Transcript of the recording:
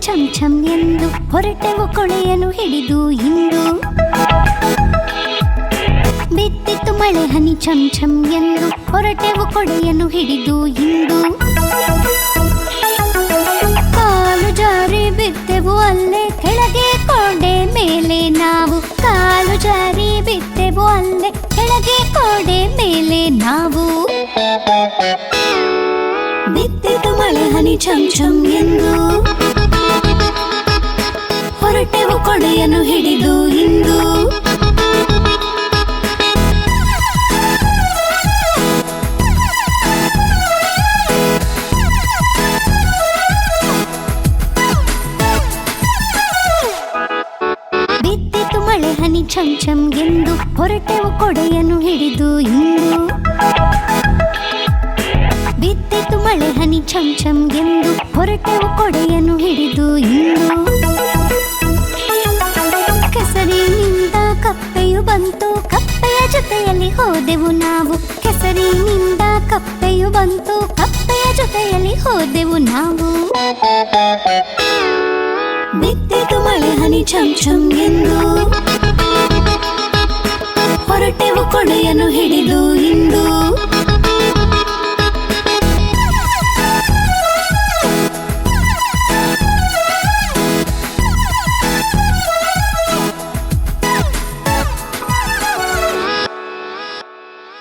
ಛಂ ಛಂ ಎಂದು ಹೊರಟೆವು ಕೊಳೆಯನ್ನು ಹಿಡಿದು ಇಂದು. ಬಿತ್ತಿತ್ತು ಮಳೆ ಹನಿ ಛಂ ಛಂ ಎಂದು ಹೊರಟೆವು ಕೊಡೆಯನ್ನು ಹಿಡಿದು ಇಂದು. ಕಾಲು ಜಾರಿ ಬಿದ್ದೆವು ಅಲ್ಲೇ ಕೆಳಗೆ ಕೋಡೆ ಮೇಲೆ ನಾವು. ಕಾಲು ಜಾರಿ ಬಿದ್ದೆವು ಅಲ್ಲೇ ಕೆಳಗೆ ಕೋಡೆ ಮೇಲೆ ನಾವು. ಬಿತ್ತಿತು ಮಳೆ ಹನಿ ಛಂ ಛಂ ಎಂದು ಹೊರಟೆವು ಕೊಡೆಯನ್ನು ಹಿಡಿದು ಇಂದು. ಬಿತ್ತಿತು ಮಳೆ ಹನಿ ಛಂ ಛಂ ಎಂದು ಹೊರಟೆವು ಕೊಡೆಯನ್ನು ಹಿಡಿದು ಇಂದು. ಬಿತ್ತಿತು ಮಳೆ ಹನಿ ಛಂ ಛಂ ಎಂದು ಹೊರಟೆವು ಕೊಡೆಯನ್ನು ಹಿಡಿದು ಇಂದು. ಕೆಸರಿನಿಂದ ಕಪ್ಪೆಯು ಬಂತು ಕಪ್ಪೆಯ ಜೊತೆಯಲ್ಲಿ ಹೋದೆವು ನಾವು. ಕೆಸರಿನಿಂದ ಕಪ್ಪೆಯು ಬಂತು ಕಪ್ಪೆಯ ಜೊತೆಯಲ್ಲಿ ಹೋದೆವು ನಾವು. ಬಿತ್ತಿತು ಮಳೆ ಹನಿ ಛಂ ಛಂ ಎಂದು ಹೊರಟೆವು ಕೊಡೆಯನ್ನು ಹಿಡಿದು ಇಂದು.